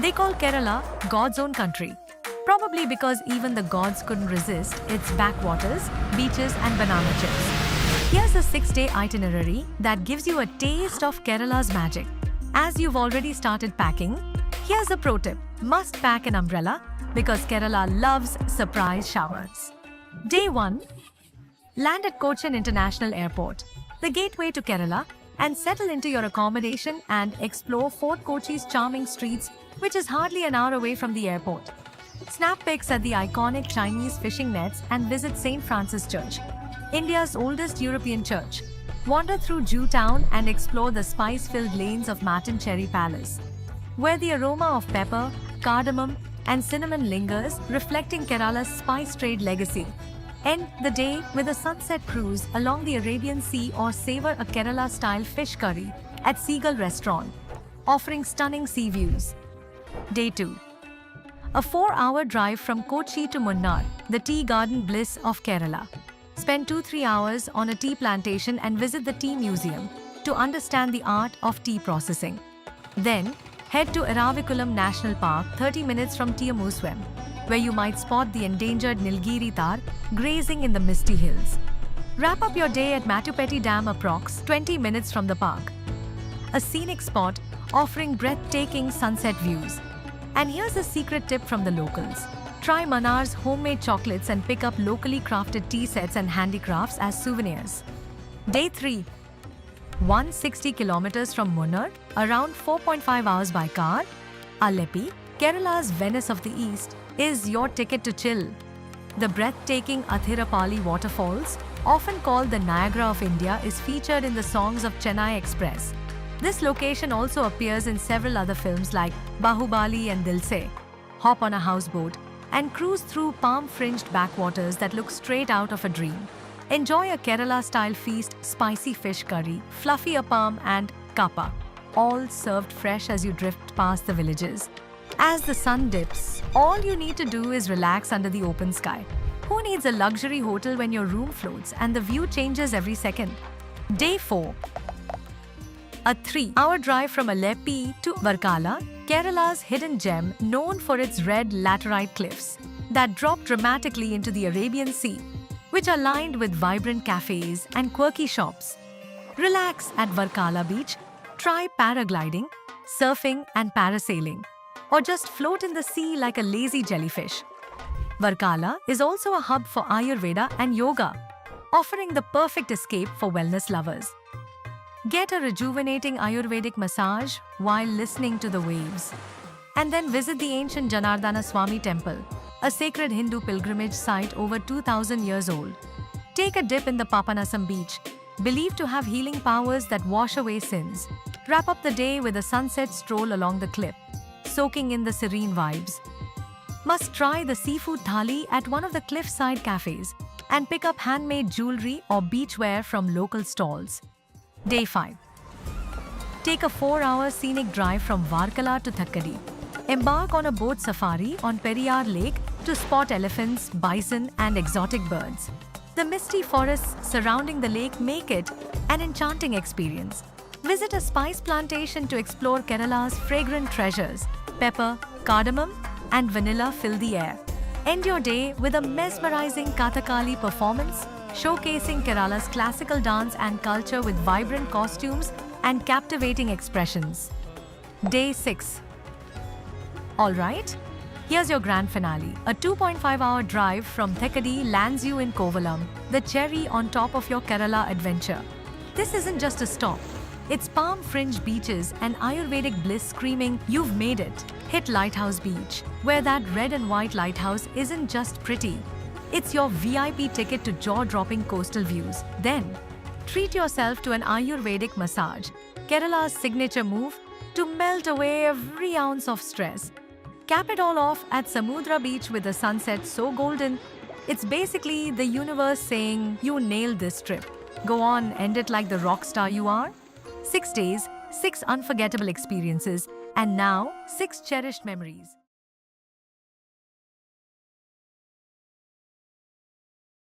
They call Kerala God's own country, probably because even the gods couldn't resist its backwaters, beaches, and banana chips. Here's a 6-day itinerary that gives you a taste of Kerala's magic. As you've already started packing, here's a pro tip: must pack an umbrella because Kerala loves surprise showers. Day 1. Land at Cochin International Airport, the gateway to Kerala, and settle into your accommodation and explore Fort Kochi's charming streets, which is hardly an hour away from the airport. Snap pics at the iconic Chinese fishing nets and visit St. Francis Church, India's oldest European church. Wander through Jew Town and explore the spice-filled lanes of Mattancherry Palace, where the aroma of pepper, cardamom, and cinnamon lingers, reflecting Kerala's spice trade legacy. End the day with a sunset cruise along the Arabian Sea or savor a Kerala-style fish curry at Seagull Restaurant, offering stunning sea views. Day 2. A 4-hour drive from Kochi to Munnar, the tea garden bliss of Kerala. Spend 2-3 hours on a tea plantation and visit the tea museum to understand the art of tea processing. Then, head to Eravikulam National Park, 30 minutes from Tiamuswem, where you might spot the endangered Nilgiri tar grazing in the misty hills. Wrap up your day at Mattupeti Dam, approx 20 minutes from the park, a scenic spot offering breathtaking sunset views. And here's a secret tip from the locals: try Mannar's homemade chocolates and pick up locally crafted tea sets and handicrafts as souvenirs. Day 3. 160 kilometers from Munnar, around 4.5 hours by car, Alleppey, Kerala's Venice of the East, is your ticket to chill. The breathtaking Athirapalli waterfalls, often called the Niagara of India, is featured in the songs of Chennai Express. This location also appears in several other films like Bahubali and Dil Se. Hop on a houseboat and cruise through palm-fringed backwaters that look straight out of a dream. Enjoy a Kerala-style feast: spicy fish curry, fluffy appam, and kappa, all served fresh as you drift past the villages. As the sun dips, all you need to do is relax under the open sky. Who needs a luxury hotel when your room floats and the view changes every second? Day 4. A 3-hour drive from Alleppey to Varkala, Kerala's hidden gem known for its red laterite cliffs that drop dramatically into the Arabian Sea, which are lined with vibrant cafes and quirky shops. Relax at Varkala Beach, try paragliding, surfing, and parasailing, or just float in the sea like a lazy jellyfish. Varkala is also a hub for Ayurveda and yoga, offering the perfect escape for wellness lovers. Get a rejuvenating Ayurvedic massage while listening to the waves. And then visit the ancient Janardana Swami temple, a sacred Hindu pilgrimage site over 2,000 years old. Take a dip in the Papanasam beach, believed to have healing powers that wash away sins. Wrap up the day with a sunset stroll along the cliff, soaking in the serene vibes. Must try the seafood thali at one of the cliffside cafes and pick up handmade jewelry or beachwear from local stalls. Day 5. Take a 4-hour scenic drive from Varkala to Thakkadi. Embark on a boat safari on Periyar Lake to spot elephants, bison, and exotic birds. The misty forests surrounding the lake make it an enchanting experience. Visit a spice plantation to explore Kerala's fragrant treasures. Pepper, cardamom, and vanilla fill the air. End your day with a mesmerizing Kathakali performance, showcasing Kerala's classical dance and culture with vibrant costumes and captivating expressions. Day 6. Alright, here's your grand finale. A 2.5-hour drive from Thekkady lands you in Kovalam, the cherry on top of your Kerala adventure. This isn't just a stop. It's palm-fringed beaches and Ayurvedic bliss screaming, "You've made it!" Hit Lighthouse Beach, where that red and white lighthouse isn't just pretty. It's your VIP ticket to jaw-dropping coastal views. Then, treat yourself to an Ayurvedic massage, Kerala's signature move, to melt away every ounce of stress. Cap it all off at Samudra Beach with a sunset so golden, it's basically the universe saying, "You nailed this trip. Go on, end it like the rock star you are." 6 days, 6 unforgettable experiences, and now 6 cherished memories.